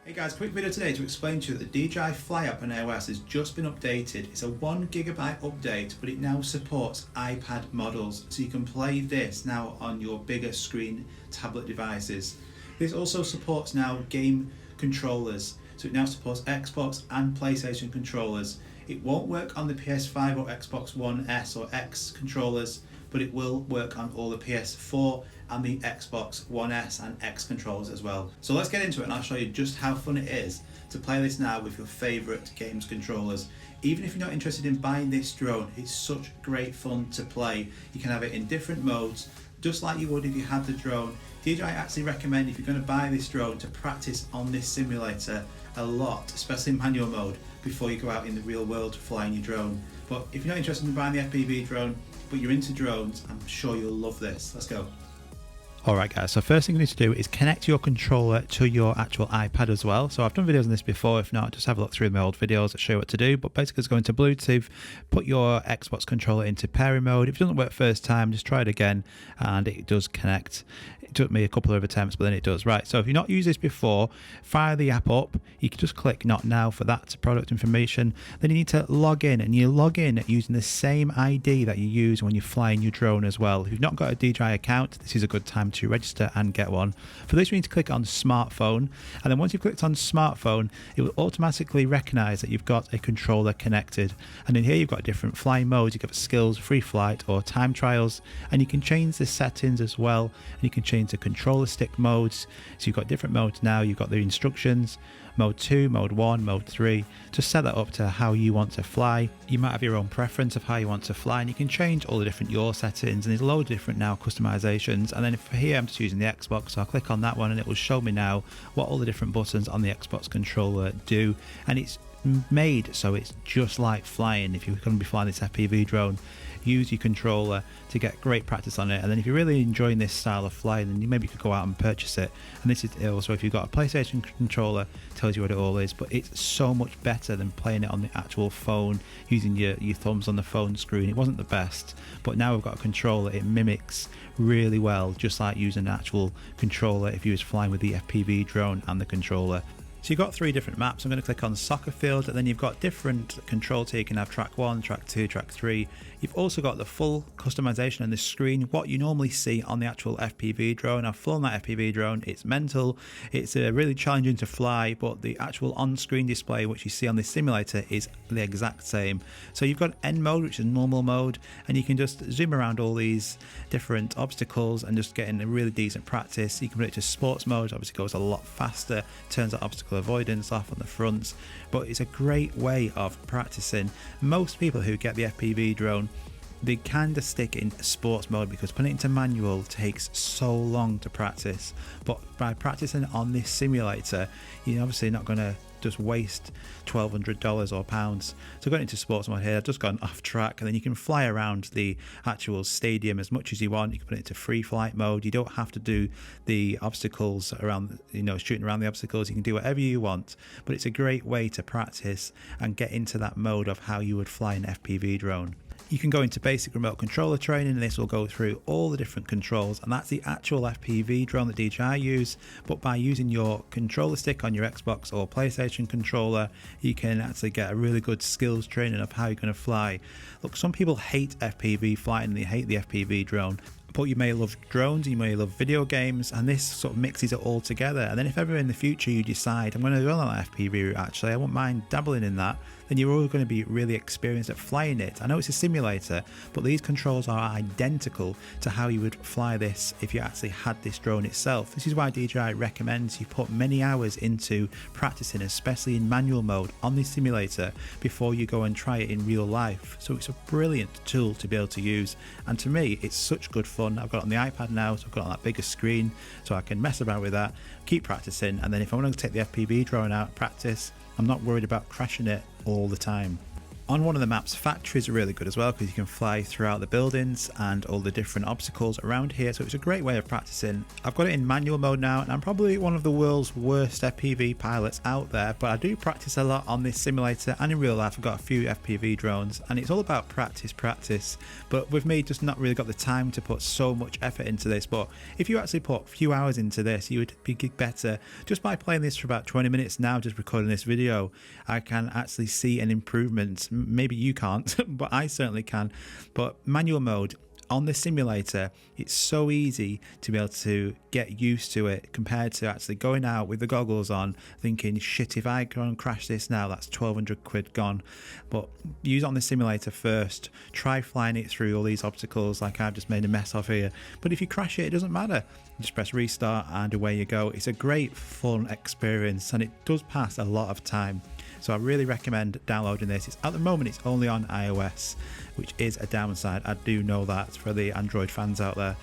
Hey guys, quick video today to explain to you that the DJI Fly app on iOS has just been updated. It's a 1 GB update, but it now supports iPad models, so you can play this now on your bigger screen tablet devices. This also supports now game controllers, so it now supports Xbox and PlayStation controllers. It won't work on the PS5 or Xbox One S or X controllers, but it will work on all the PS4 and the Xbox One S and X controllers as well. So let's get into it and I'll show you just how fun it is to play this now with your favourite games controllers. Even if you're not interested in buying this drone, it's such great fun to play. You can have it in different modes, just like you would if you had the drone. DJI actually recommend, if you're going to buy this drone, to practice on this simulator a lot, especially in manual mode, before you go out in the real world flying your drone. But if you're not interested in buying the FPV drone, but you're into drones, I'm sure you'll love this. Let's go. Alright guys, so first thing you need to do is connect your controller to your actual iPad as well. So I've done videos on this before. If not, just have a look through my old videos that show you what to do. But basically, just go into Bluetooth, put your Xbox controller into pairing mode. If it doesn't work first time, just try it again and it does connect. It took me a couple of attempts, but then it does. Right, so if you've not used this before, fire the app up. You can just click not now for that product information. Then you need to log in, and you log in using the same ID that you use when you're flying your drone as well. If you've not got a DJI account, this is a good time to register and get one. For this, you need to click on smartphone, and then once you've clicked on smartphone, it will automatically recognize that you've got a controller connected. And in here you've got different flying modes. You've got skills, free flight, or time trials, and you can change the settings as well, and you can change the controller stick modes. So you've got different modes now. You've got the instructions, mode 2, mode 1, mode 3. Just set that up to how you want to fly. You might have your own preference of how you want to fly, and you can change all the different your settings, and there's a load of different now customizations. And then for here I'm just using the Xbox, so I'll click on that one and it will show me now what all the different buttons on the Xbox controller do. And it's made so it's just like flying. If you're going to be flying this FPV drone, use your controller to get great practice on it. And then if you're really enjoying this style of flying, then maybe you could go out and purchase it. And this is also, if you've got a PlayStation controller, tells you what it all is. But it's so much better than playing it on the actual phone, using your thumbs on the phone screen. It wasn't the best, but now we've got a controller. It mimics really well, just like using an actual controller if you was flying with the FPV drone and the controller. So you've got 3 different maps. I'm going to click on soccer field, and then you've got different controls here. You can have track 1, track 2, track 3. You've also got the full customization on the screen, what you normally see on the actual FPV drone. I've flown that FPV drone. It's mental. It's really challenging to fly, but the actual on-screen display, which you see on this simulator, is the exact same. So you've got N mode, which is normal mode, and you can just zoom around all these different obstacles and just get in a really decent practice. You can put it to sports mode. Obviously goes a lot faster, turns that obstacle avoidance off on the fronts, but it's a great way of practicing. Most people who get the FPV drone, they kind of stick in sports mode because putting it into manual takes so long to practice. But by practicing on this simulator, you're obviously not going to just waste $1,200 or pounds. So going into sports mode here, I've just gone off track, and then you can fly around the actual stadium as much as you want. You can put it into free flight mode. You don't have to do the obstacles around, shooting around the obstacles. You can do whatever you want, but it's a great way to practice and get into that mode of how you would fly an FPV drone. You can go into basic remote controller training, and this will go through all the different controls, and that's the actual FPV drone that DJI use. But by using your controller stick on your Xbox or PlayStation controller, you can actually get a really good skills training of how you're going to fly. Look, some people hate FPV flying and they hate the FPV drone, but you may love drones, you may love video games, and this sort of mixes it all together. And then if ever in the future you decide, I'm going to go on that FPV route, actually I won't mind dabbling in that, then you're all going to be really experienced at flying it. I know it's a simulator, but these controls are identical to how you would fly this if you actually had this drone itself. This is why DJI recommends you put many hours into practicing, especially in manual mode on this simulator, before you go and try it in real life. So it's a brilliant tool to be able to use, and to me it's such good fun. I've got it on the iPad now, so I've got it on that bigger screen, so I can mess about with that, keep practicing, and then if I want to take the FPV drone out, practice, I'm not worried about crashing it all the time. On one of the maps, factories are really good as well because you can fly throughout the buildings and all the different obstacles around here, so it's a great way of practicing. I've got it in manual mode now, and I'm probably one of the world's worst FPV pilots out there, but I do practice a lot on this simulator, and in real life I've got a few FPV drones, and it's all about practice. But with me, just not really got the time to put so much effort into this. But if you actually put a few hours into this, you would be better. Just by playing this for about 20 minutes now, just recording this video, I can actually see an improvement. Maybe you can't, but I certainly can. But manual mode on the simulator, it's so easy to be able to get used to it compared to actually going out with the goggles on thinking, shit, if I go and crash this now, that's 1,200 quid gone. But use it on the simulator first. Try flying it through all these obstacles like I've just made a mess of here. But if you crash it, it doesn't matter. Just press restart and away you go. It's a great fun experience, and it does pass a lot of time. So I really recommend downloading this. At the moment, it's only on iOS, which is a downside. I do know that for the Android fans out there.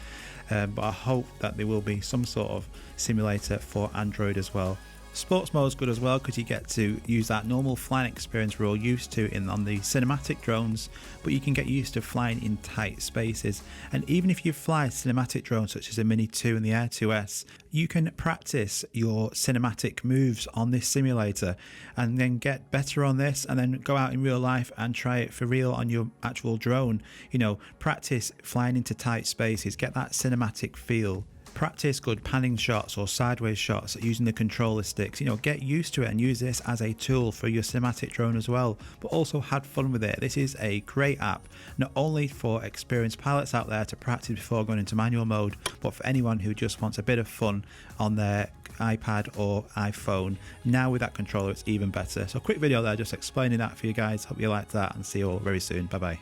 But I hope that there will be some sort of simulator for Android as well. Sports mode is good as well because you get to use that normal flying experience we're all used to on the cinematic drones, but you can get used to flying in tight spaces. And even if you fly cinematic drones such as the Mini 2 and the Air 2S, you can practice your cinematic moves on this simulator and then get better on this, and then go out in real life and try it for real on your actual drone. You know, practice flying into tight spaces, get that cinematic feel. Practice good panning shots or sideways shots using the controller sticks. You know, get used to it and use this as a tool for your cinematic drone as well, but also have fun with it. This is a great app, not only for experienced pilots out there to practice before going into manual mode, but for anyone who just wants a bit of fun on their iPad or iPhone. Now with that controller, it's even better. So quick video there just explaining that for you guys. Hope you liked that, and see you all very soon. Bye bye.